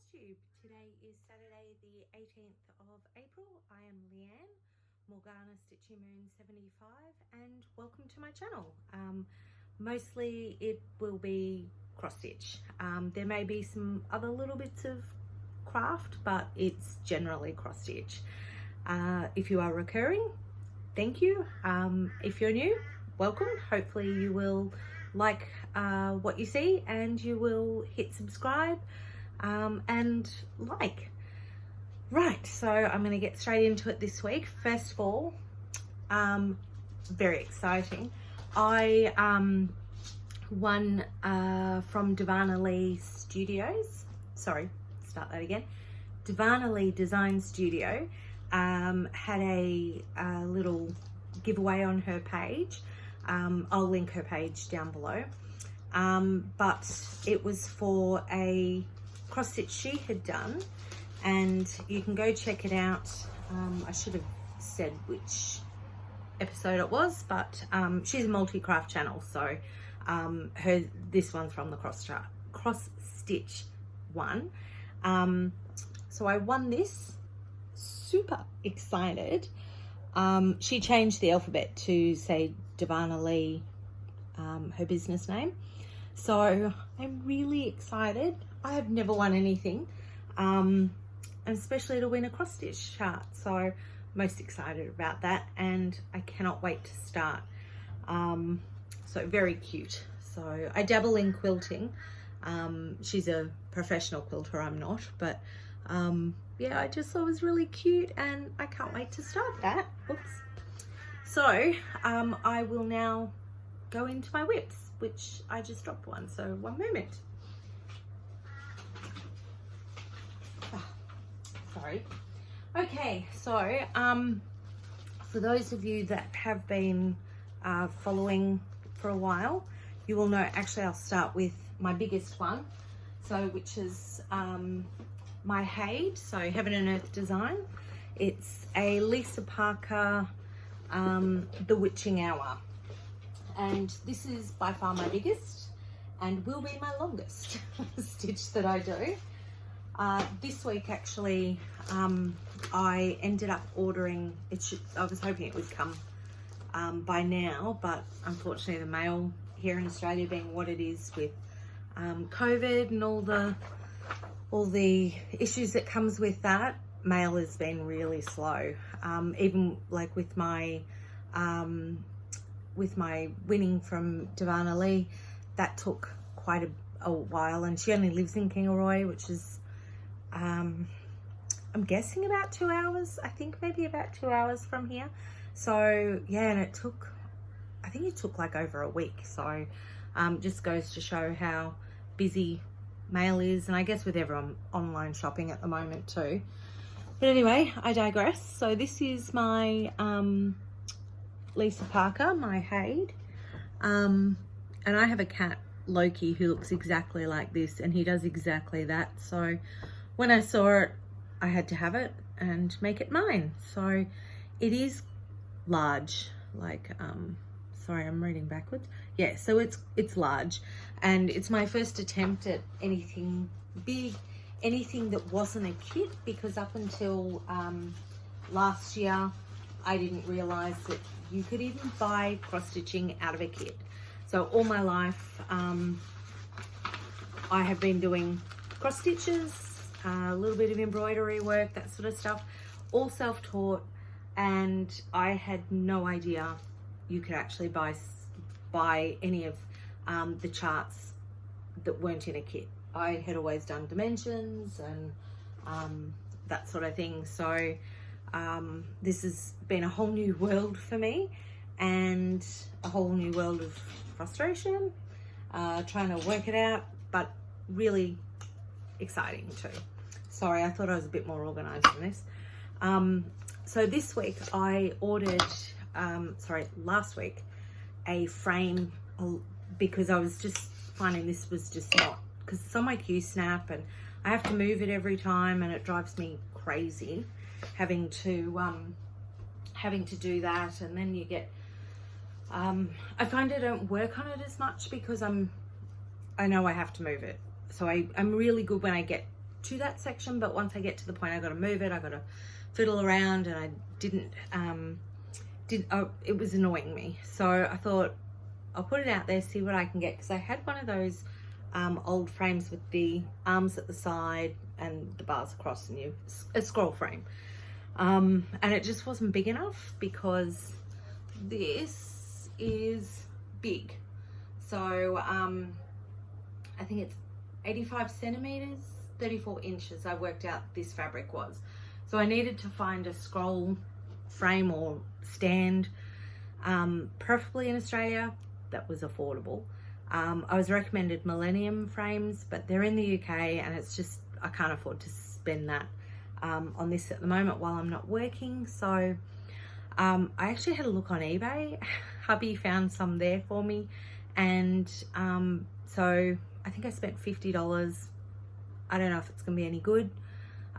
FlossTube. Today is Saturday the 18th of April. I am Leanne, Morgana Stitchy Moon 75, and welcome to my channel. Mostly it will be cross stitch. There may be some other little bits of craft, but it's generally cross stitch. If you are recurring, thank you. If you're new, welcome. Hopefully you will like what you see and you will hit subscribe and like. Right, so I'm going to get straight into it this week. First of all, very exciting. I won from Divana Lee Studios. Sorry, start that again. Divana Lee Design Studio had a little giveaway on her page. I'll link her page down below. But it was for a cross stitch she had done, and you can go check it out. I should have said which episode it was, but she's a multi-craft channel, so this one's from the cross stitch one. So I won this, super excited. She changed the alphabet to say Divana Lee, her business name. So I'm really excited. I have never won anything, and especially to win a cross stitch chart. So most excited about that, and I cannot wait to start. So very cute. So I dabble in quilting. She's a professional quilter, I'm not, but yeah, I just thought it was really cute and I can't wait to start that. Oops. So I will now go into my whips, which I just dropped one, so one moment. Sorry. Okay, so for those of you that have been following for a while, you will know, actually I'll start with my biggest one, so which is my Hade, so Heaven and Earth Design. It's a Lisa Parker The Witching Hour, and this is by far my biggest and will be my longest stitch that I do. This week actually I ended up ordering it. I was hoping it would come by now, but unfortunately the mail here in Australia, being what it is with COVID and all the issues that comes with that, mail has been really slow. Even like with my winning from Divana Lee, that took quite a while, and she only lives in Kingaroy, which is I'm guessing about 2 hours. I think maybe about 2 hours from here. So yeah, and I think it took like over a week. So just goes to show how busy mail is, and I guess with everyone online shopping at the moment too. But anyway, I digress. So this is my Lisa Parker, my Hade, and I have a cat, Loki, who looks exactly like this, and he does exactly that. So when I saw it, I had to have it and make it mine. So it is large, like sorry, I'm reading backwards. Yeah, so it's large, and it's my first attempt at anything big, anything that wasn't a kit, because up until last year I didn't realize that you could even buy cross stitching out of a kit. So all my life I have been doing cross stitches, a little bit of embroidery work, that sort of stuff, all self-taught, and I had no idea you could actually buy any of the charts that weren't in a kit. I had always done dimensions and that sort of thing. So this has been a whole new world for me, and a whole new world of frustration, trying to work it out, but really exciting too. Sorry, I thought I was a bit more organized than this. So this week I ordered, last week, a frame, because I was just finding this was just not, because it's on my Q-snap and I have to move it every time, and it drives me crazy having to do that. And then you get, I find I don't work on it as much because I know I have to move it. So I'm really good when I get to that section, but once I get to the point I got to move it, I got to fiddle around, and I didn't it was annoying me. So I thought I'll put it out there, see what I can get, because I had one of those old frames with the arms at the side and the bars across, and a scroll frame, and it just wasn't big enough because this is big. So I think it's 85 centimeters, 34 inches I worked out this fabric was. So I needed to find a scroll frame or stand, preferably in Australia, that was affordable. I was recommended Millennium frames, but they're in the UK, and it's just, I can't afford to spend that on this at the moment while I'm not working. So I actually had a look on eBay. Hubby found some there for me, and so I think I spent $50. I don't know if it's gonna be any good.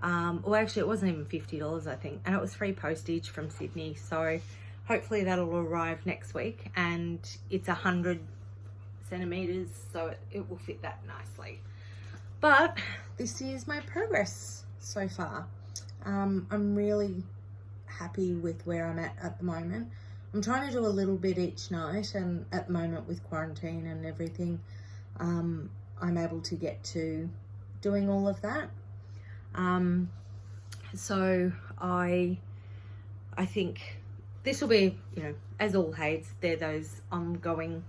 Well, actually it wasn't even $50, I think, and it was free postage from Sydney, so hopefully that'll arrive next week, and it's 100 centimeters, so it will fit that nicely. But this is my progress so far. I'm really happy with where I'm at the moment. I'm trying to do a little bit each night, and at the moment with quarantine and everything, I'm able to get to doing all of that. So I think this will be, you know, as all Hades, they're those ongoing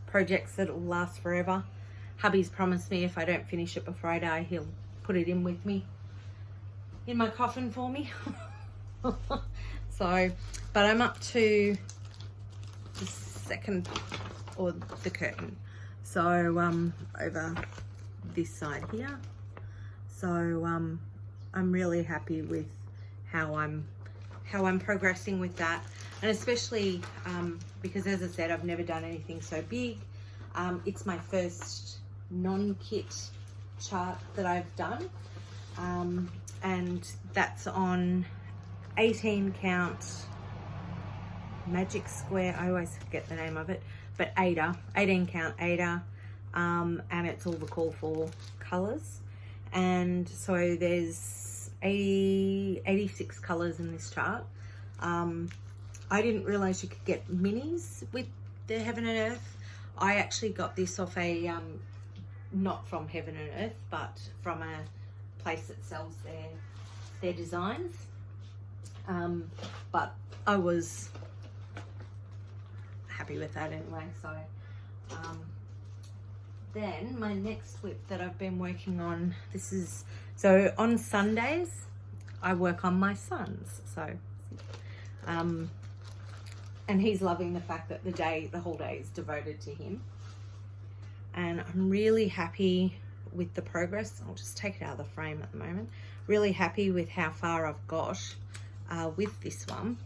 projects that will last forever. Hubby's promised me if I don't finish it before I die, he'll put it in with me in my coffin for me. So, but I'm up to the second, or the curtain, so over this side here. So I'm really happy with how I'm progressing with that, and especially because, as I said, I've never done anything so big. It's my first non-kit chart that I've done, and that's on 18 count magic square. I always forget the name of it, but 18 count Ada, and it's all the call for colors. And so there's 86 colors in this chart. I didn't realize you could get minis with the Heaven and Earth. I actually got this off a, not from Heaven and Earth, but from a place that sells their designs. But I was happy with that anyway. So then my next whip that I've been working on, this is, so on Sundays I work on my sons, so and he's loving the fact that the whole day is devoted to him, and I'm really happy with the progress. I'll just take it out of the frame at the moment. Really happy with how far I've got with this one.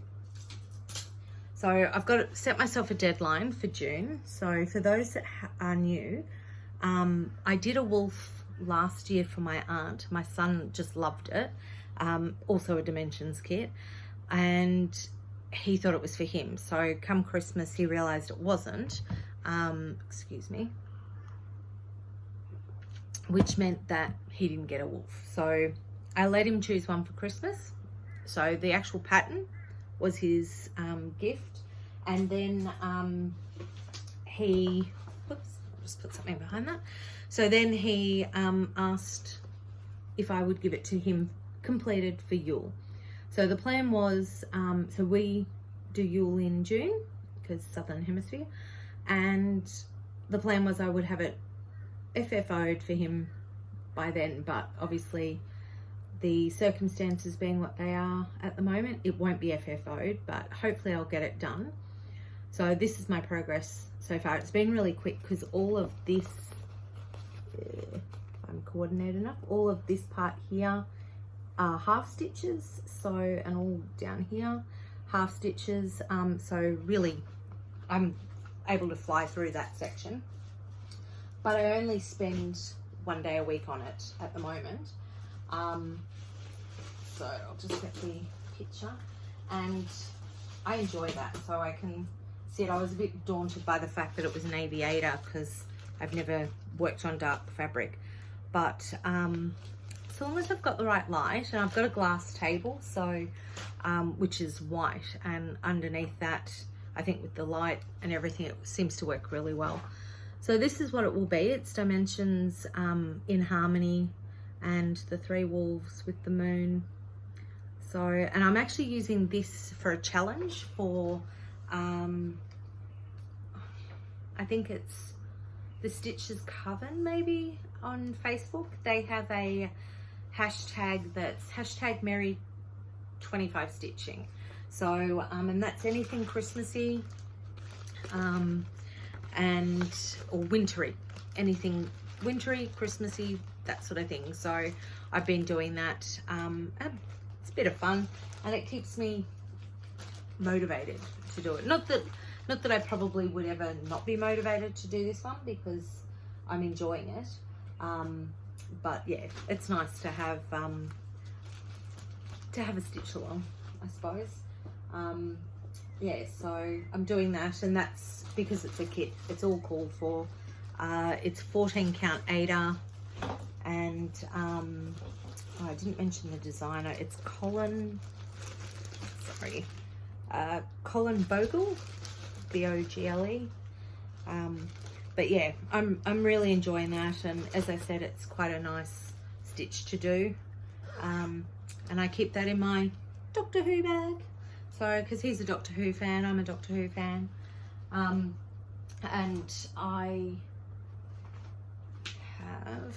So I've got to set myself a deadline for June. So for those that are new, I did a wolf last year for my aunt. My son just loved it. Also a dimensions kit, and he thought it was for him. So come Christmas he realized it wasn't, excuse me, which meant that he didn't get a wolf. So I let him choose one for Christmas. So the actual pattern was his gift, and then he, whoops, I'll just put something behind that. So then he asked if I would give it to him completed for Yule. So the plan was, so we do Yule in June because Southern Hemisphere, and the plan was I would have it FFO'd for him by then, but obviously the circumstances being what they are at the moment, it won't be FFO'd, but hopefully I'll get it done. So this is my progress so far. It's been really quick because all of this, if I'm coordinated enough, all of this part here are half stitches, so, and all down here half stitches, so really I'm able to fly through that section, but I only spend 1 day a week on it at the moment. So I'll just get the picture, and I enjoy that. So I can see it. I was a bit daunted by the fact that it was an aviator because I've never worked on dark fabric, but as long as I've got the right light, and I've got a glass table, so which is white, and underneath that, I think with the light and everything, it seems to work really well. So this is what it will be. It's dimensions in harmony, and the 3 wolves with the moon. So, and I'm actually using this for a challenge for, I think it's the Stitchers Coven, maybe, on Facebook. They have a hashtag that's hashtag Merry 25 Stitching. So, and that's anything Christmassy, or wintry, anything wintry, Christmassy, that sort of thing. So I've been doing that. And it's a bit of fun, and it keeps me motivated to do it. Not that I probably would ever not be motivated to do this one, because I'm enjoying it. But yeah, it's nice to have a stitch along, I suppose. Yeah, so I'm doing that, and that's because it's a kit. It's all called for. It's 14 count Ada, and I didn't mention the designer. It's Colin Bogle, Bogle. But yeah, I'm really enjoying that, and as I said, it's quite a nice stitch to do. And I keep that in my Doctor Who bag. So, because he's a Doctor Who fan, I'm a Doctor Who fan. And I have,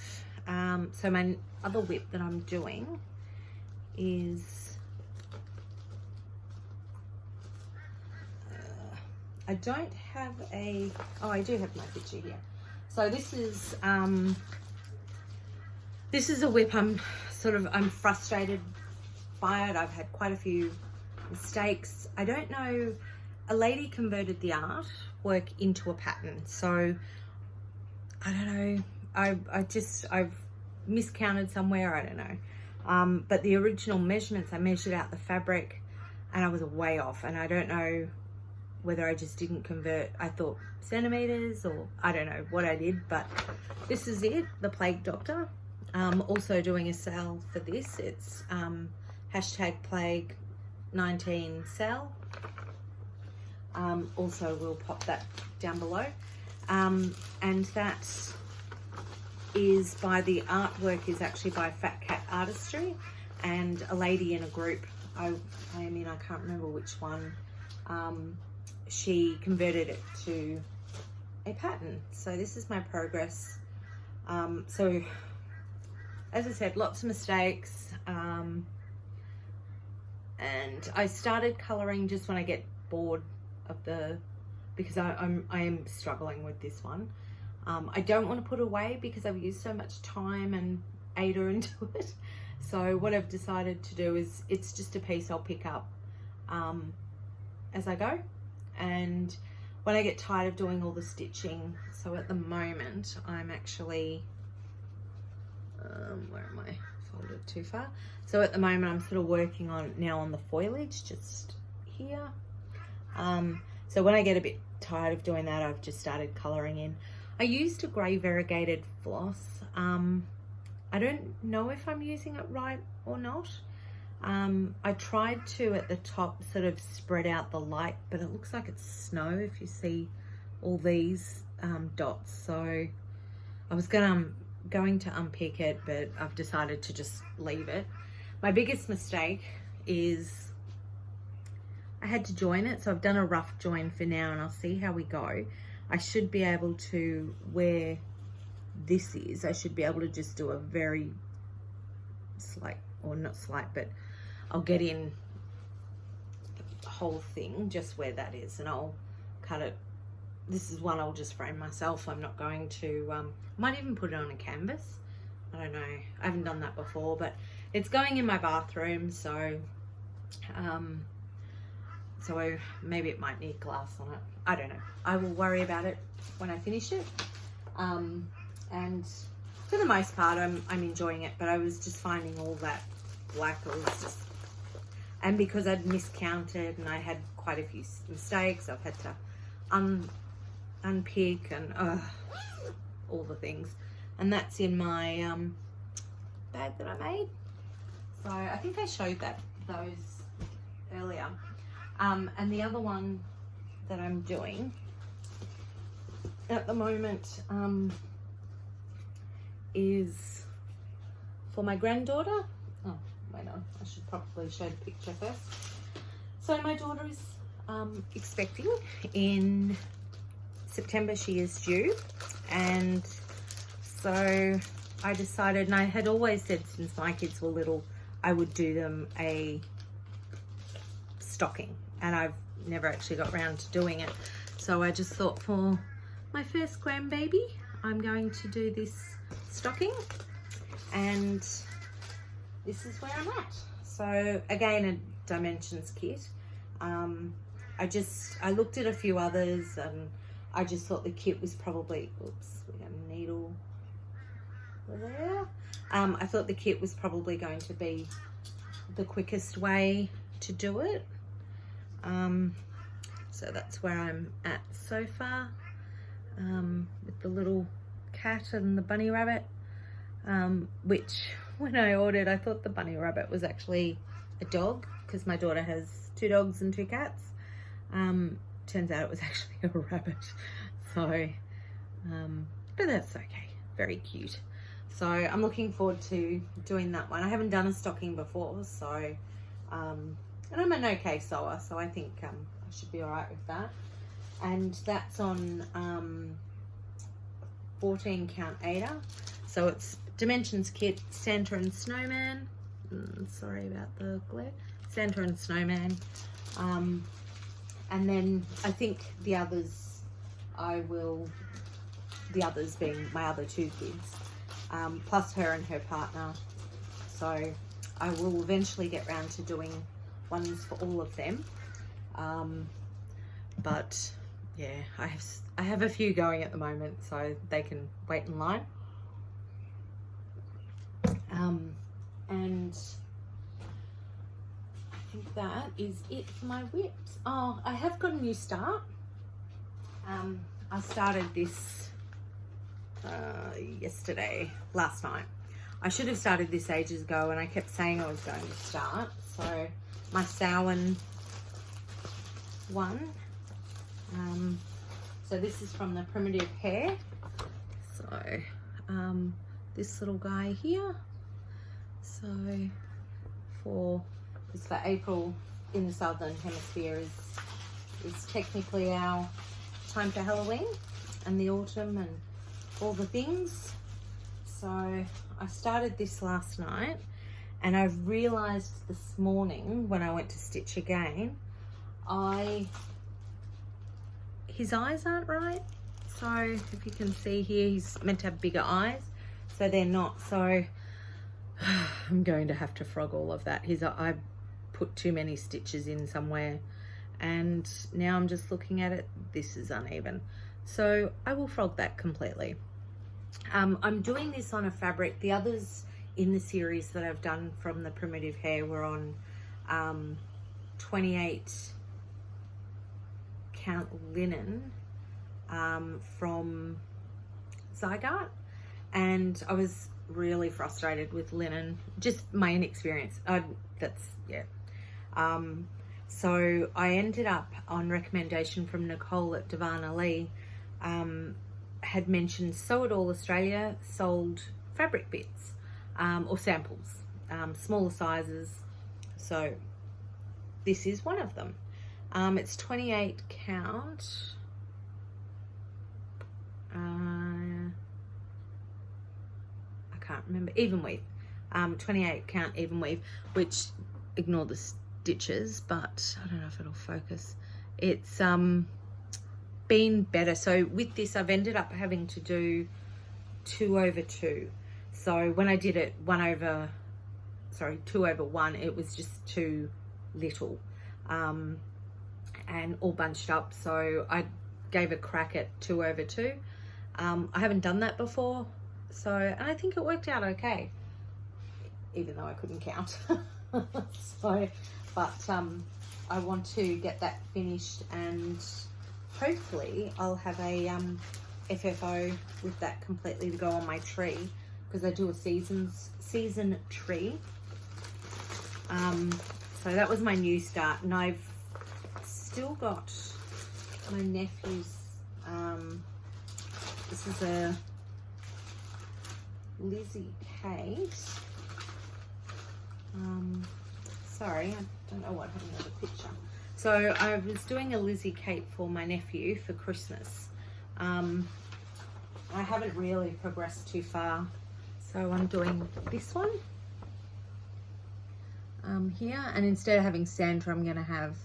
so my other whip that I'm doing is, I don't have a, oh, I do have my picture here. So this is a whip I'm frustrated by it. I've had quite a few mistakes. I don't know, a lady converted the artwork into a pattern, so I don't know, I've miscounted somewhere, I don't know. But the original measurements, I measured out the fabric and I was way off, and I don't know whether I just didn't convert, I thought centimeters, or I don't know what I did, but this is it, the Plague Doctor. Also doing a sale for this. It's hashtag Plague 19 sale. Also we'll pop that down below. And that is by, the artwork is actually by Fat Cat Artistry, and a lady in a group, I can't remember which one, she converted it to a pattern. So this is my progress. So as I said, lots of mistakes, and I started colouring just when I get bored of because I am struggling with this one. I don't want to put away because I've used so much time and Ada into it. So what I've decided to do is, it's just a piece I'll pick up as I go, and when I get tired of doing all the stitching. So at the moment I'm actually, where am I? Folded too far. So at the moment I'm sort of working on the foliage just here. So when I get a bit tired of doing that, I've just started colouring in. I used a grey variegated floss. I don't know if I'm using it right or not. I tried to, at the top, sort of spread out the light, but it looks like it's snow if you see all these dots. So I was going to unpick it, but I've decided to just leave it. My biggest mistake is I had to join it, so I've done a rough join for now, and I'll see how we go. I should be able to, where this is, I should be able to just do a very slight, or not slight, but I'll get in the whole thing just where that is, and I'll cut it. This is one I'll just frame myself. I'm not going to, might even put it on a canvas. I don't know, I haven't done that before, but it's going in my bathroom, so so maybe it might need glass on it. I don't know. I will worry about it when I finish it. And for the most part, I'm enjoying it, but I was just finding all that black, it was just, and because I'd miscounted and I had quite a few mistakes, I've had to unpick and all the things. And that's in my bag that I made. So I think I showed those earlier. And the other one that I'm doing at the moment is for my granddaughter. Oh, wait on, I should probably show the picture first. So my daughter is expecting in September. She is due, and so I decided, and I had always said since my kids were little I would do them a stocking, and I've never actually got around to doing it. So I just thought, for my first grandbaby, I'm going to do this stocking, and this is where I'm at. So again, a dimensions kit. I looked at a few others, and I just thought the kit was probably, oops, we got a needle there. I thought the kit was probably going to be the quickest way to do it. So that's where I'm at so far, with the little cat and the bunny rabbit, which when I ordered, I thought the bunny rabbit was actually a dog, because my daughter has 2 dogs and 2 cats. Turns out it was actually a rabbit. So, but that's okay. Very cute. So I'm looking forward to doing that one. I haven't done a stocking before, so, and I'm an okay sewer, so I think I should be all right with that. And that's on 14 count Ada. So it's Dimensions Kit, Santa and Snowman. Sorry about the glare. Santa and Snowman. And then I think the others, the others being my other 2 kids, plus her and her partner. So I will eventually get round to doing ones for all of them. But yeah, I have a few going at the moment, so they can wait in line. And I think that is it for my whips. Oh, I have got a new start. I started this last night. I should have started this ages ago, and I kept saying I was going to start. So my Samhain one. So this is from the Primitive Hair. So this little guy here. So it's for April in the Southern Hemisphere is technically our time for Halloween and the autumn and all the things. So I started this last night, and I've realized this morning when I went to stitch again, his eyes aren't right. So if you can see here, he's meant to have bigger eyes, so they're not. So I'm going to have to frog all of that. I put too many stitches in somewhere, and now I'm just looking at it, this is uneven. So I will frog that completely. I'm doing this on a fabric. The others in the series that I've done from the Primitive Hair were on 28 count linen from Zygarde, and I was really frustrated with linen, just my inexperience. So I ended up, on recommendation from Nicole at Divana Lee, had mentioned Sew It All Australia sold fabric bits or samples, smaller sizes. So this is one of them. It's 28 count. I can't remember, even weave. 28 count even weave, which, ignore the stitches, but I don't know if it'll focus. It's been better. So with this, I've ended up having to do 2/2. So when I did it 2/1, it was just too little and all bunched up. So I gave a crack at 2/2. I haven't done that before, so, and I think it worked out okay, even though I couldn't count. So, but I want to get that finished, and hopefully I'll have a FFO with that completely to go on my tree because I do a season tree. So that was my new start, and I've still got my nephew's. This is a Lizzie Kate. Sorry, I don't know what happened to the picture. So I was doing a Lizzie Kate for my nephew for Christmas. I haven't really progressed too far, so I'm doing this one here, and instead of having Santa, I'm going to have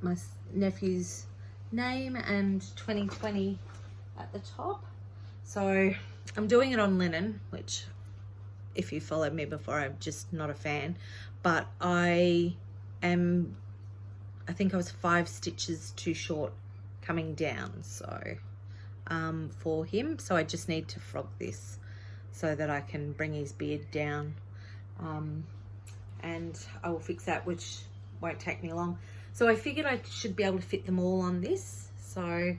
my nephew's name and 2020 at the top. So I'm doing it on linen, which if you followed me before, I'm just not a fan, but I think I was 5 stitches too short coming down, so for him, so I just need to frog this so that I can bring his beard down, and I will fix that, which won't take me long. So I figured I should be able to fit them all on this. So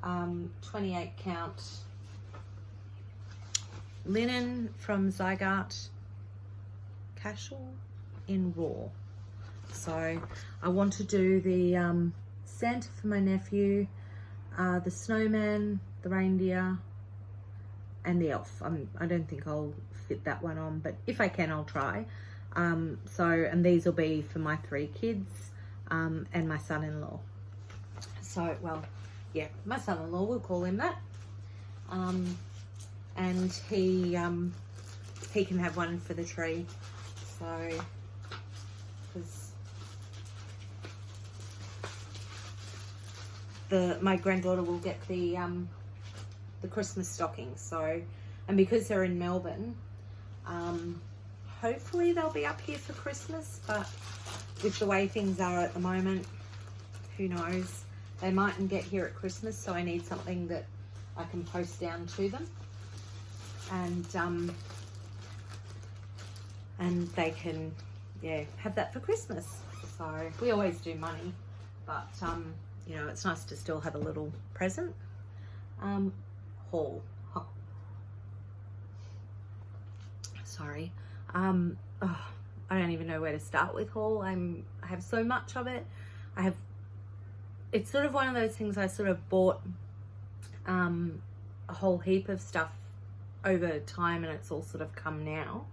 28 count linen from Zygarde Casual in raw. So I want to do the Santa for my nephew, the snowman, the reindeer, and the elf. I don't think I'll fit that one on, but if I can, I'll try. And these will be for my 3 kids and my son-in-law. So, well, yeah, my son-in-law, we'll call him that. And he can have one for the tree. So, because my granddaughter will get the Christmas stockings. So, and because they're in Melbourne, hopefully they'll be up here for Christmas, but with the way things are at the moment, who knows? They mightn't get here at Christmas, so I need something that I can post down to them, and they can, yeah, have that for Christmas. So we always do money, but you know, it's nice to still have a little present. Haul. Sorry. I don't even know where to start with haul. I have so much of it. It's sort of one of those things I sort of bought a whole heap of stuff over time, and it's all sort of come now.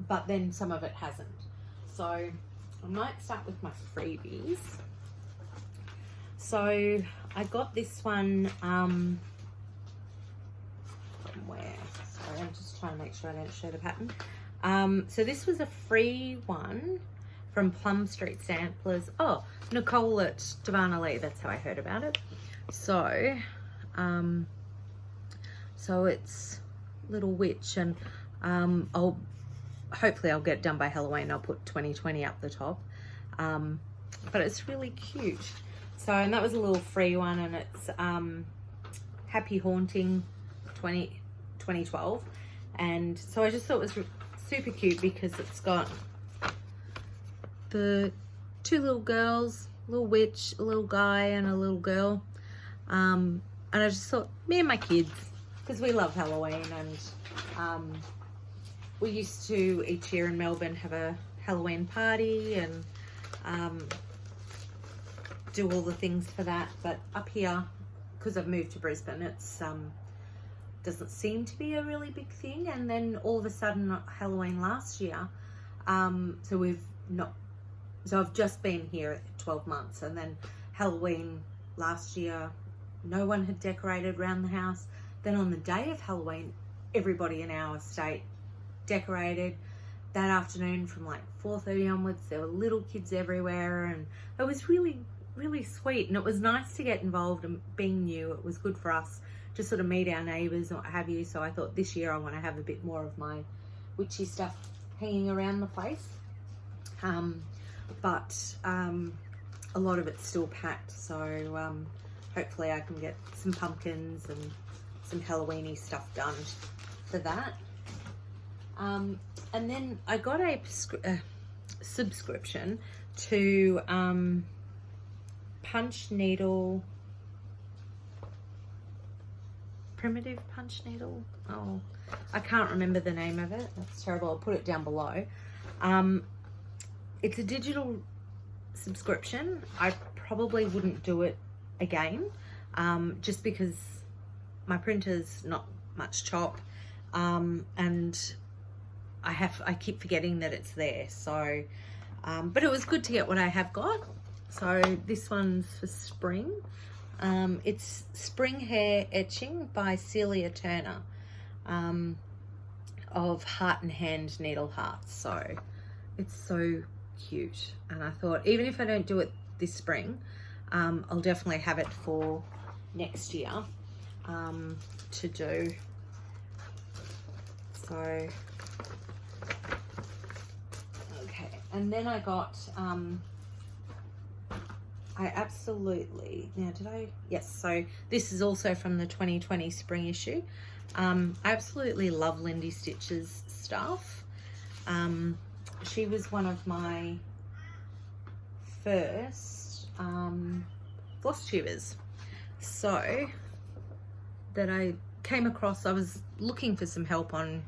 But then some of it hasn't. So I might start with my freebies. So I got this one from where? Sorry, I'm just trying to make sure I don't show the pattern. So this was a free one from Plum Street Samplers. Oh, Nicole at Divana Lee, that's how I heard about it. So, so it's Little Witch, and hopefully I'll get it done by Halloween. I'll put 2020 up the top. But it's really cute. So, and that was a little free one, and it's Happy Haunting 2012. And so I just thought it was super cute because it's got the 2 little girls, a little witch, a little guy, and a little girl. And I just thought, me and my kids, because we love Halloween, and we used to each year in Melbourne have a Halloween party and do all the things for that. But up here, because I've moved to Brisbane, it's doesn't seem to be a really big thing. And then all of a sudden, Halloween last year, so I've just been here 12 months, and then Halloween last year, no one had decorated around the house. Then on the day of Halloween, everybody in our estate decorated. That afternoon from like 4:30 onwards, there were little kids everywhere, and it was really, really sweet. And it was nice to get involved, and being new, it was good for us to sort of meet our neighbours and what have you. So I thought this year I want to have a bit more of my witchy stuff hanging around the place. But a lot of it's still packed, so hopefully I can get some pumpkins and some Halloween-y stuff done for that. And then I got a subscription to Punch Needle primitive punch needle. Oh, I can't remember the name of it. That's terrible. I'll put it down below. It's a digital subscription. I probably wouldn't do it again, just because my printer's not much chop, and I keep forgetting that it's there. So, but it was good to get what I have got. So this one's for spring. It's Spring Hair Etching by Celia Turner, of Heart and Hand Needle Hearts. So it's so cute, and I thought even if I don't do it this spring, I'll definitely have it for next year to do. So okay, and then I got I absolutely, now did I, yes, so this is also from the 2020 spring issue. I absolutely love Witchy Stitchers stuff. She was one of my first floss tubers. So that I came across, I was looking for some help on,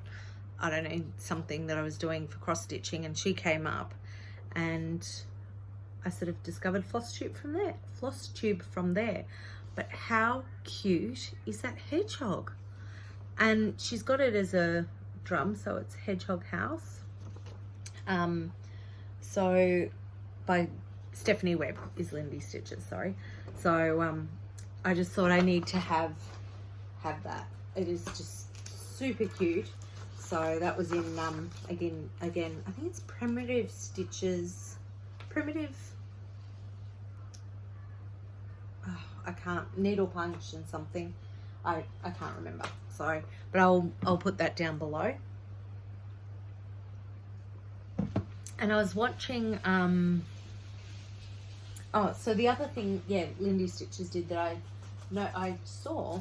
I don't know, something that I was doing for cross stitching, and she came up, and I sort of discovered floss tube from there. But how cute is that hedgehog? And she's got it as a drum, so it's Hedgehog House. So by Stephanie Webb is Witchy Stitchers, sorry. So I just thought I need to have that. It is just super cute. So that was in again I think it's Primitive Stitches, I can't, needle punch and something, I can't remember, sorry, but I'll put that down below. And I was watching oh, so the other thing, yeah, Witchy Stitchers did that I saw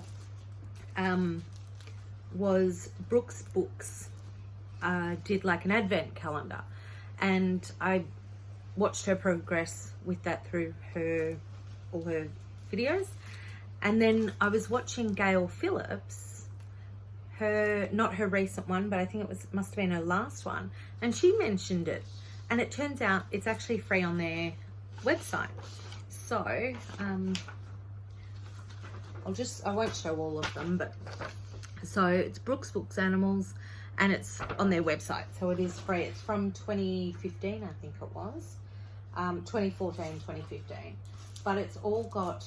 was Brooks Books did like an advent calendar, and I watched her progress with that through all her videos. And then I was watching Gail Phillips, not her recent one, but I think must have been her last one, and she mentioned it, and it turns out it's actually free on their website. So I won't show all of them, but so it's Brooks Books Animals, and it's on their website, so it is free. It's from 2015, I think it was, 2014, 2015, but it's all got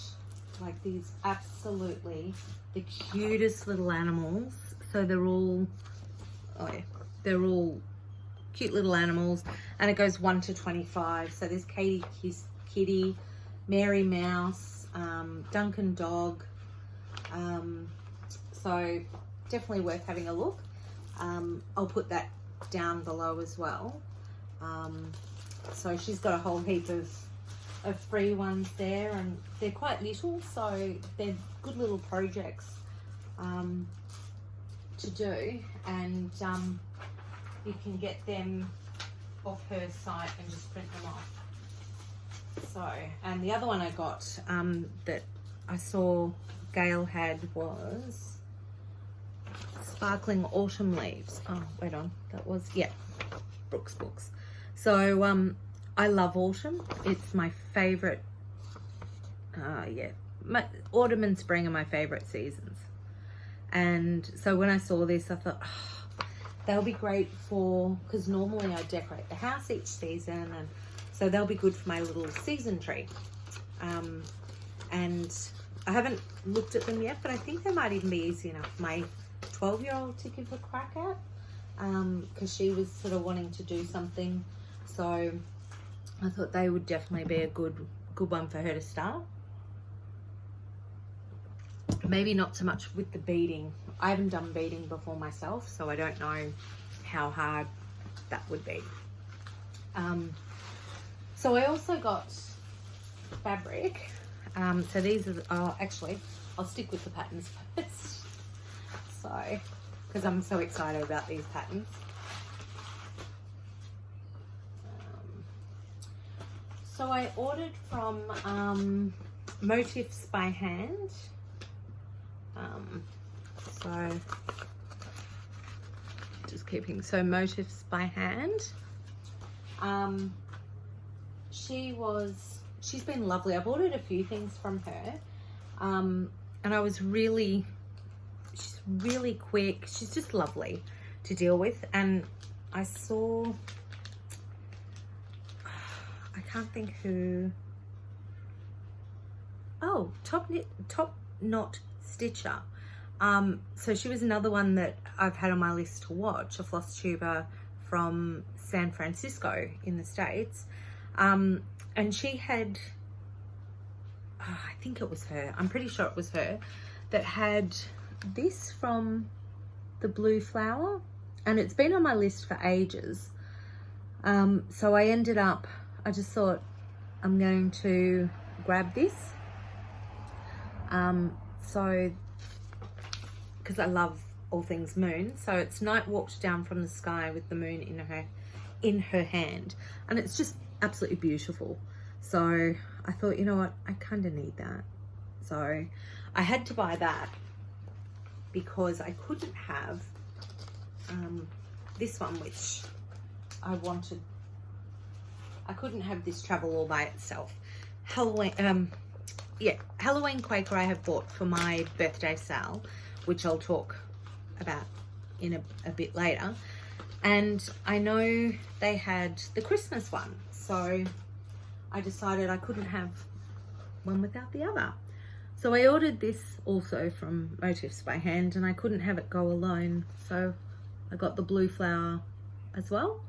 like these absolutely the cutest little animals. So they're all, oh yeah, they're all cute little animals, and it goes 1 to 25. So there's Katie Kitty, Mary Mouse, Duncan Dog. So definitely worth having a look. I'll put that down below as well. So she's got a whole heap of free ones there, and they're quite little, so they're good little projects to do, and you can get them off her site and just print them off. So, and the other one I got that I saw Gail had was Sparkling Autumn Leaves. Oh, wait on, that was, yeah, Brooks Books. So I love autumn. It's my favorite, autumn and spring are my favorite seasons. And so when I saw this, I thought, oh, they'll be great for, because normally I decorate the house each season, and so they'll be good for my little season tree. And I haven't looked at them yet, but I think they might even be easy enough for my 12-year-old to give a crack at, because she was sort of wanting to do something. So I thought they would definitely be a good one for her to start. Maybe not so much with the beading. I haven't done beading before myself, so I don't know how hard that would be. So I also got fabric. So these are, actually, I'll stick with the patterns first. So, because I'm so excited about these patterns. So I ordered from Motifs by Hand. So just keeping, so motifs by hand. She's been lovely. I've ordered a few things from her, and she's really quick. She's just lovely to deal with. And I saw, I can't think who, oh, TopKnot Stitcher. So she was another one that I've had on my list to watch, a floss tuber from San Francisco in the States. And she had, I think it was her, I'm pretty sure it was her, that had this from the blue flower, and it's been on my list for ages. So I ended up, I just thought I'm going to grab this. So, because I love all things moon. So it's Night Walked Down from the Sky with the moon in her hand, and it's just absolutely beautiful. So I thought, you know what, I kind of need that. So I had to buy that because I couldn't have this one, which I wanted. I couldn't have this travel all by itself. Halloween Quaker I have bought for my birthday sale, which I'll talk about in a bit later. And I know they had the Christmas one, so I decided I couldn't have one without the other. So I ordered this also from Motifs by Hand, and I couldn't have it go alone, so I got the blue flower as well.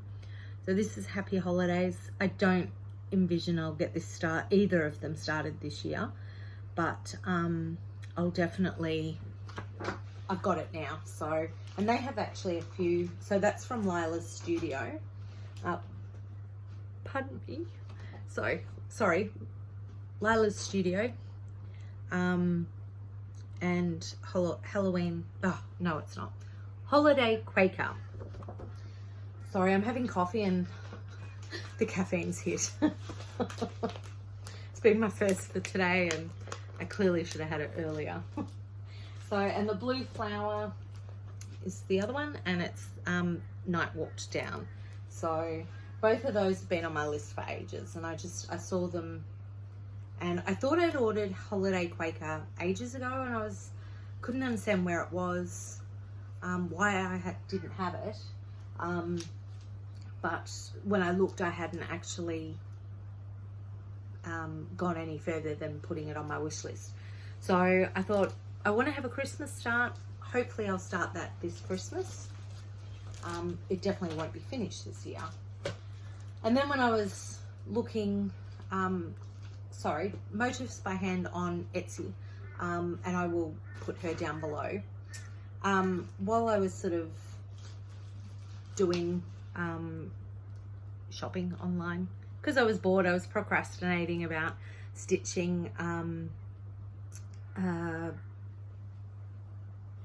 So this is Happy Holidays. I don't envision I'll get either of them started this year, but I'll definitely, I've got it now. So, and they have actually a few, so that's from Lila's studio. Pardon me. So, sorry, Lila's studio. And Halloween, oh, no, it's not. Holiday Quaker. Sorry, I'm having coffee and the caffeine's hit. It's been my first for today, and I clearly should have had it earlier. So, and the blue flower is the other one, and it's Night Walked Down. So both of those have been on my list for ages, and I saw them, and I thought I'd ordered Holiday Quaker ages ago, and I couldn't understand where it was, why I didn't have it. But when I looked, I hadn't actually gone any further than putting it on my wish list. So I thought, I want to have a Christmas start. Hopefully I'll start that this Christmas. It definitely won't be finished this year. And then when I was looking, Motifs by Hand on Etsy, and I will put her down below. While I was sort of doing shopping online, because I was bored, I was procrastinating about stitching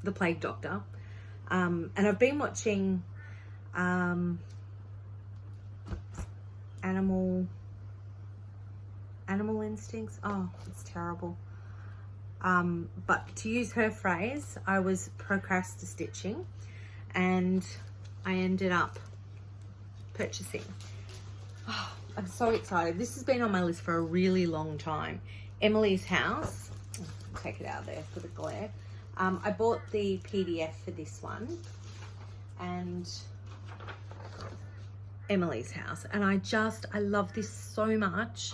The Plague Doctor, and I've been watching Animal Instincts. Oh, it's terrible. But to use her phrase, I was procrastinating, and I ended up purchasing. Oh, I'm so excited. This has been on my list for a really long time. Emily's House. I'll take it out there for the glare. I bought the PDF for this one, and Emily's House, and I love this so much.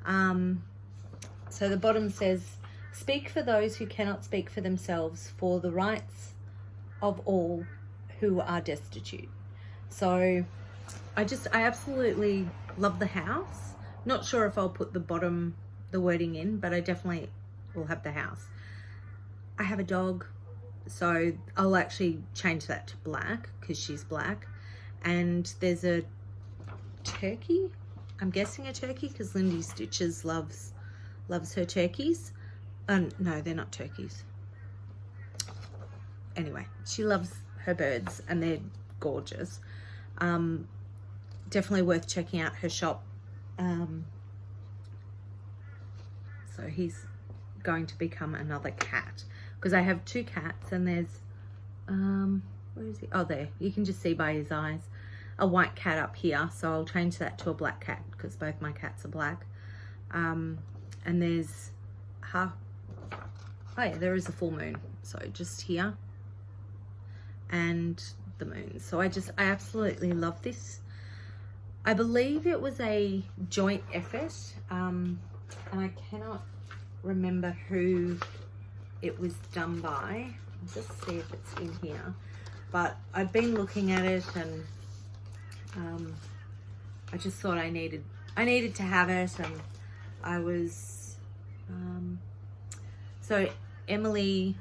So the bottom says, "Speak for those who cannot speak for themselves, for the rights of all who are destitute." So I absolutely love the house. Not sure if I'll put the wording in, but I definitely will have the house. I have a dog, so I'll actually change that to black because she's black. And there's a turkey. I'm guessing a turkey because Lindy Stitchers loves her turkeys. No, they're not turkeys. Anyway, she loves her birds, and they're gorgeous. Definitely worth checking out her shop. So he's going to become another cat, because I have two cats, and there's where is he? Oh, there. You can just see by his eyes. A white cat up here, so I'll change that to a black cat because both my cats are black. And there's oh yeah, there is a full moon, so just here and the moon. So I absolutely love this. I believe it was a joint effort, and I cannot remember who it was done by. I'll just see if it's in here, but I've been looking at it, and I just thought I needed to have it, and I was so Emily,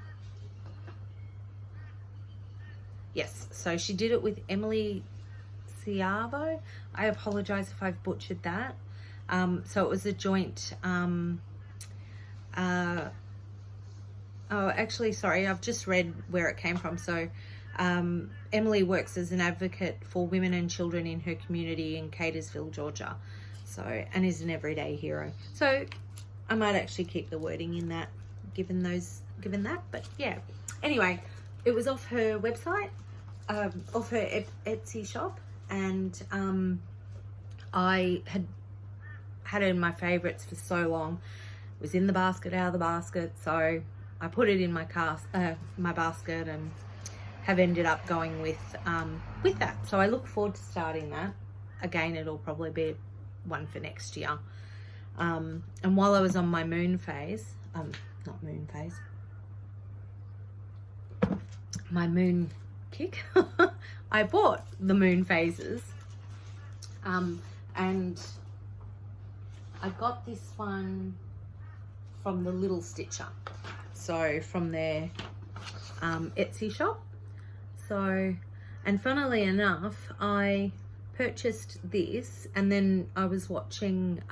yes, so she did it with Emily Ciavo. I apologize if I've butchered that. So it was a joint oh, actually, sorry, I've just read where it came from. So Emily works as an advocate for women and children in her community in Catersville, Georgia. So, and is an everyday hero. So I might actually keep the wording in that, given that, but yeah. Anyway, it was off her website, off her Etsy shop, and I had it in my favorites for so long. It was in the basket, out of the basket, so I put it in my basket, and have ended up going with that. So I look forward to starting that. Again, it'll probably be one for next year. And while I was on my moon phase, my moon kick, I bought the moon phases, and I got this one from the Little Stitcher, so from their Etsy shop. So, and funnily enough, I purchased this, and then I was watching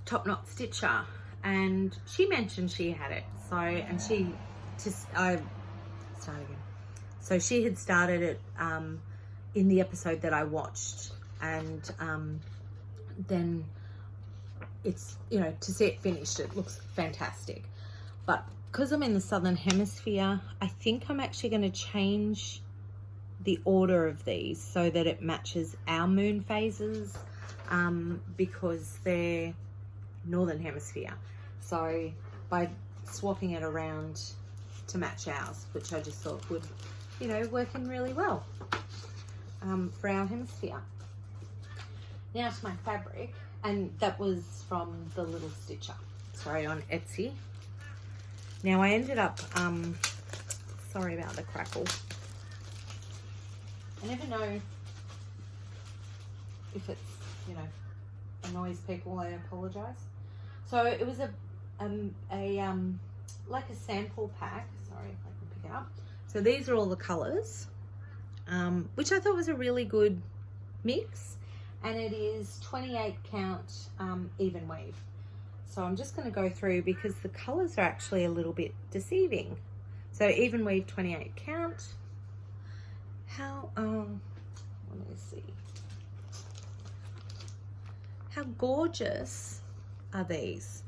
TopKnot Stitcher, and she mentioned she had it. So, and so she had started it in the episode that I watched, and then it's, you know, to see it finished, it looks fantastic. But because I'm in the southern hemisphere, I think I'm actually going to change the order of these so that it matches our moon phases, because they're northern hemisphere. So by swapping it around to match ours, which I just thought would, you know, work in really well for our hemisphere. Now to my fabric, and that was from the Little Stitcher, sorry, on Etsy. Now I ended up, sorry about the crackle. I never know if it's, you know, annoys people. I apologize. So it was like a sample pack. Sorry if I can pick it up. So these are all the colors, which I thought was a really good mix, and it is 28 count even weave. So I'm just going to go through because the colors are actually a little bit deceiving. So even weave 28 count. How let me see. How gorgeous are these?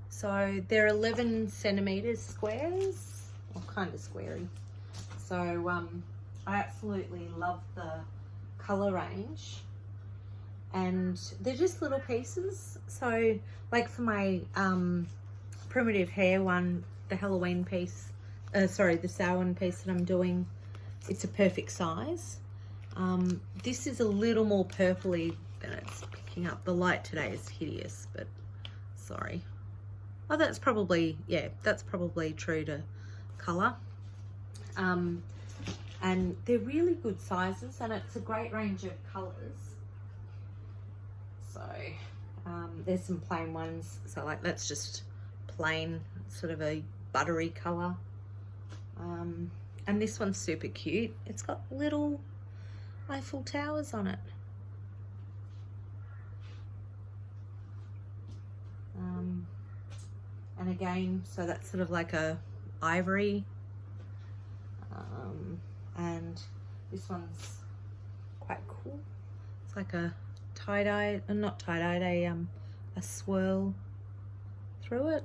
So they're 11 centimeters squares, or kind of squarey. So I absolutely love the color range, and they're just little pieces. So like for my primitive hair one, the Halloween piece, the Samhain piece that I'm doing, it's a perfect size. This is a little more purpley than it's picking up. The light today is hideous, but sorry. Oh, that's probably, yeah, that's probably true to color. And they're really good sizes, and it's a great range of colors. So there's some plain ones. So like that's just plain, sort of a buttery color. And this one's super cute. It's got little Eiffel Towers on it. And again, so that's sort of like a ivory. And this one's quite cool. It's like a tie-dye, not tie-dyed, a swirl through it.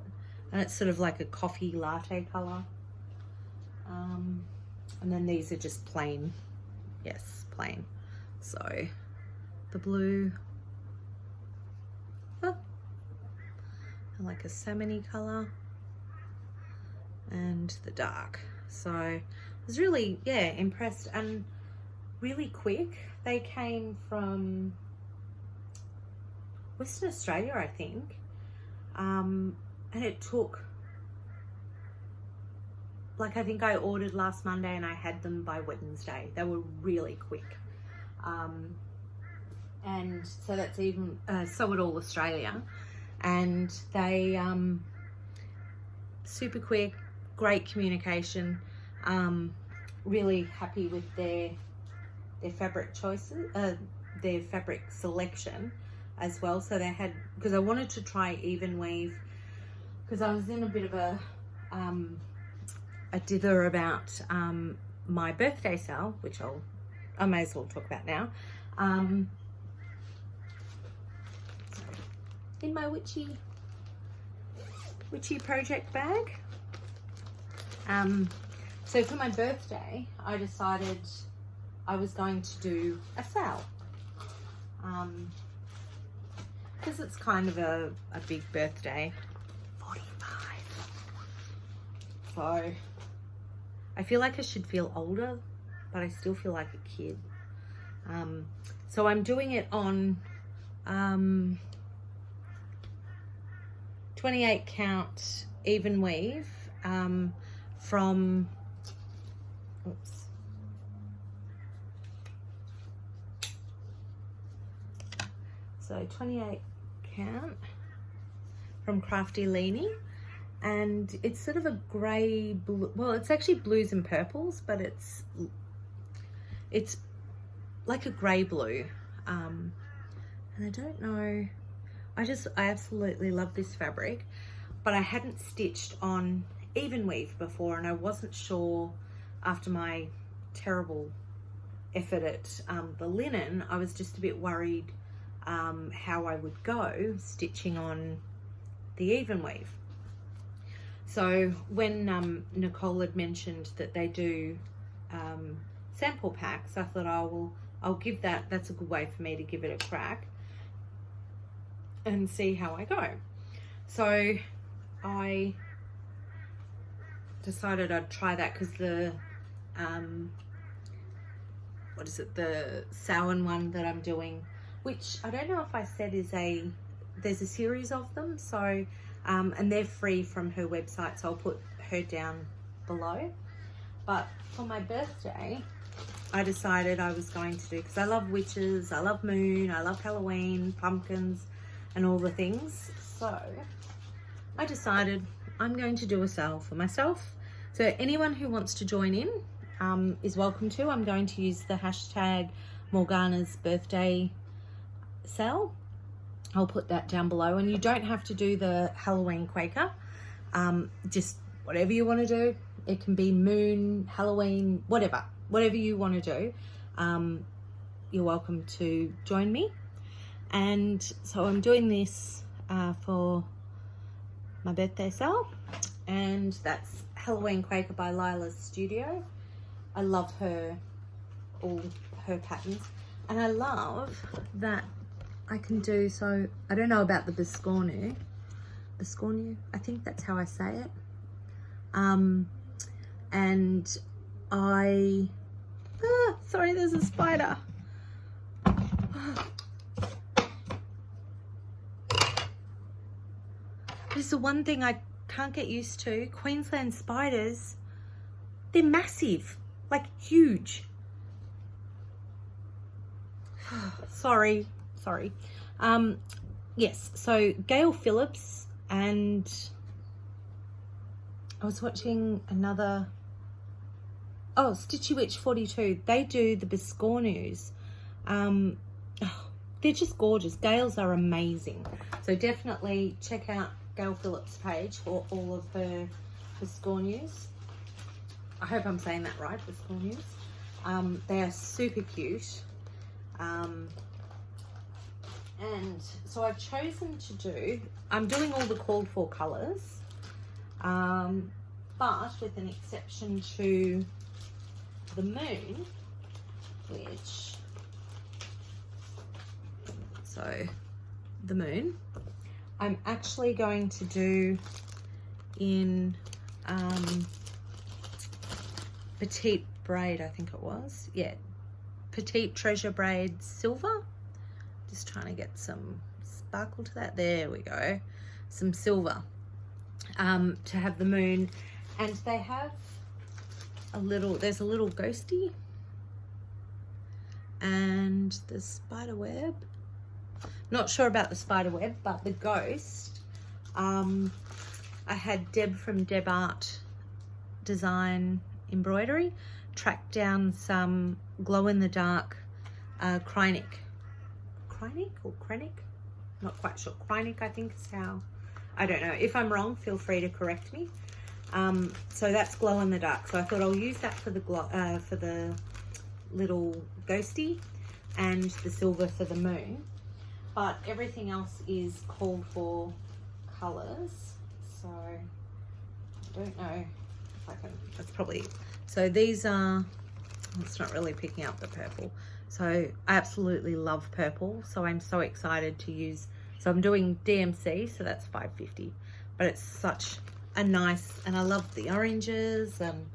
And it's sort of like a coffee latte color. And then these are just plain, yes, plain. So the blue, I like a salmon-y color, and the dark. So I was really, yeah, impressed, and really quick. They came from Western Australia, I think, and it took, like, I think I ordered last Monday and I had them by Wednesday. They were really quick. And so that's even, so at All Australia. And they, super quick, great communication, really happy with their fabric choices, their fabric selection as well. So they had, because I wanted to try even weave, because I was in a bit of a dither about my birthday sale, which I may as well talk about now. In my witchy project bag. So for my birthday, I decided I was going to do a sale. Because it's kind of a big birthday. 45. So I feel like I should feel older, but I still feel like a kid. So I'm doing it on 28 count even weave from, oops. So 28 count from Crafty Leanie, and it's sort of a grey blue, well, it's actually blues and purples, but it's like a grey blue, and I don't know, I absolutely love this fabric, but I hadn't stitched on even weave before, and I wasn't sure, after my terrible effort at the linen, I was just a bit worried how I would go stitching on the even weave. So when Nicole had mentioned that they do sample packs, I thought, oh, well, I'll give that's a good way for me to give it a crack and see how I go. So I decided I'd try that, because the what is it, the Samhain one that I'm doing, which I don't know if I said there's a series of them, so and they're free from her website, so I'll put her down below. But for my birthday, I decided I was going to do, because I love witches, I love moon, I love Halloween, pumpkins, and all the things. So I decided I'm going to do a sale for myself. So anyone who wants to join in is welcome to. I'm going to use the hashtag Morgana's birthday sale. I'll put that down below, and you don't have to do the Halloween Quaker, just whatever you want to do. It can be moon, Halloween, whatever you want to do. You're welcome to join me. And so I'm doing this for my birthday sale, and that's Halloween Quaker by Lila's Studio. I love all her patterns, and I love that I can do, so I don't know about the Biscornu, I think that's how I say it. And sorry, there's a spider. This is the one thing I can't get used to. Queensland spiders, they're massive, like huge. Sorry. Yes, so Gail Phillips, and I was watching another, Stitchy Witch 42. They do the Biscornus. They're just gorgeous. Gail's are amazing. So definitely check out Gail Phillips' page for all of her Biscornus. I hope I'm saying that right, Biscornus. They are super cute. And so I've chosen to do, I'm doing all the called for colours. but with an exception to the moon, which, so the moon, I'm actually going to do in petite braid, I think it was, yeah, petite treasure braid silver. Just trying to get some sparkle to that. There we go, some silver to have the moon. And they have a little, there's a little ghosty and the spider web. Not sure about the spider web, but the ghost, I had Deb from Deb Art Design Embroidery track down some glow in the dark Krynic or Krennic, not quite sure. Krynic, I think is how, I don't know. If I'm wrong, feel free to correct me. So that's glow in the dark. So I thought I'll use that for the for the little ghosty and the silver for the moon. But everything else is called for colors. So I don't know if I can, that's probably, so these are, it's not really picking up the purple. So I absolutely love purple. So I'm so excited to use, so I'm doing DMC, so that's $5.50, but it's such a nice, and I love the oranges, and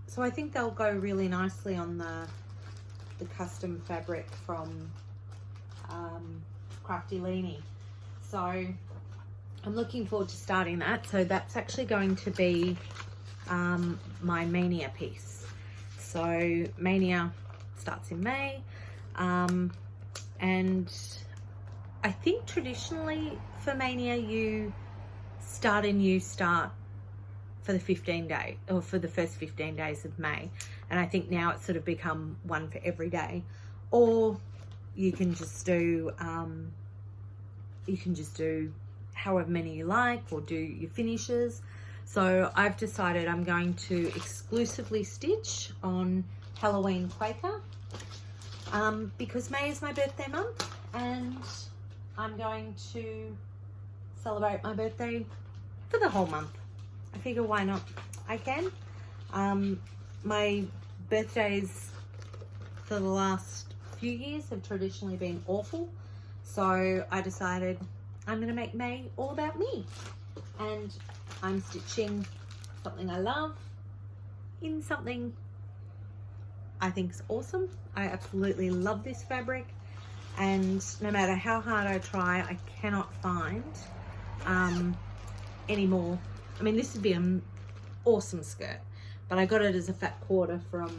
so I think they'll go really nicely on the custom fabric from Crafty Leanie. So I'm looking forward to starting that. So that's actually going to be my Mania piece. So Mania starts in May, and I think traditionally for Mania you start for the 15-day or for the first 15 days of May, and I think now it's sort of become one for every day, or you can just do however many you like, or do your finishes. So I've decided I'm going to exclusively stitch on Halloween Quaker because May is my birthday month, and I'm going to celebrate my birthday for the whole month. I figure why not? I can. My birthdays for the last few years have traditionally been awful, so I decided I'm going to make May all about me, and I'm stitching something I love in something I think is awesome. I absolutely love this fabric, and no matter how hard I try, I cannot find any more. I mean, this would be an awesome skirt, but I got it as a fat quarter from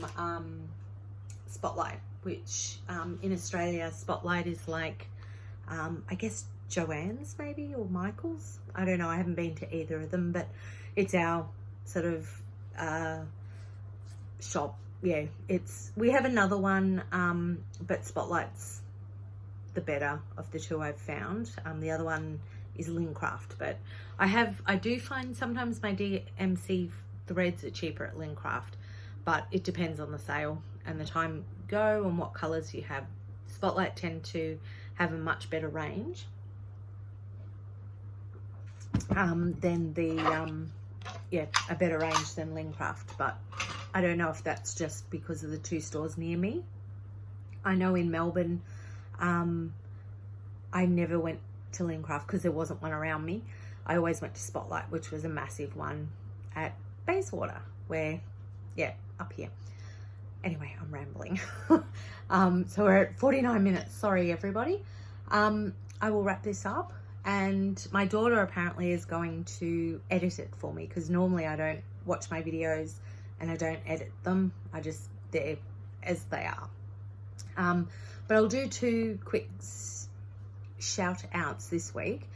Spotlight, which in Australia, Spotlight is like, I guess Joann's maybe, or Michael's. I don't know, I haven't been to either of them, but it's our sort of shop. Yeah, we have another one, but Spotlight's the better of the two I've found. The other one is Lincraft, but I do find sometimes my DMC threads are cheaper at Lincraft, but it depends on the sale and the time you go and what colors you have. Spotlight tend to have a much better range than the a better range than Lincraft, but I don't know if that's just because of the two stores near me. I know in Melbourne I never went to Lincraft because there wasn't one around me. I always went to Spotlight, which was a massive one at Bayswater, where, yeah, up here. Anyway, I'm rambling. So we're at 49 minutes. Sorry, everybody. I will wrap this up, and my daughter apparently is going to edit it for me, because normally I don't watch my videos and I don't edit them. I just, they're as they are. But I'll do two quick shout outs this week.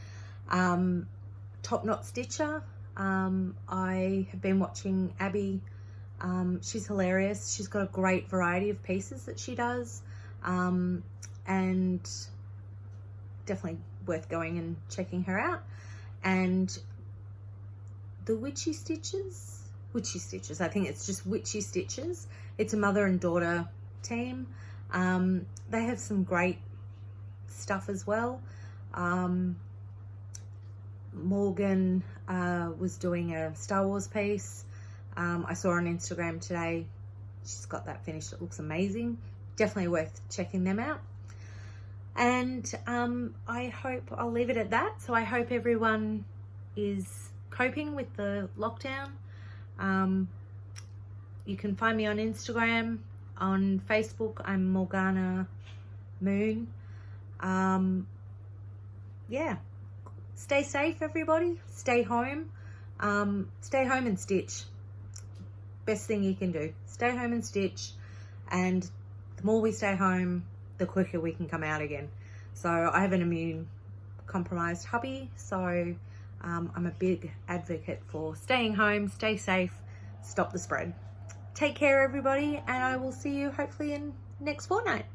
TopKnot Stitcher. I have been watching Abby. She's hilarious. She's got a great variety of pieces that she does, and definitely worth going and checking her out. And the Witchy Stitchers, I think it's just Witchy Stitchers. It's a mother and daughter team. They have some great stuff as well. Morgan was doing a Star Wars piece. I saw on Instagram today, she's got that finished. It looks amazing. Definitely worth checking them out. And I hope I'll leave it at that. So I hope everyone is coping with the lockdown. You can find me on Instagram. On Facebook, I'm Morgana Moon. Yeah. Stay safe, everybody. Stay home. Stay home and stitch. Best thing you can do. Stay home and stitch. And the more we stay home, the quicker we can come out again. So I have an immune compromised hubby, so I'm a big advocate for staying home, stay safe, stop the spread. Take care, everybody, and I will see you hopefully in next fortnight.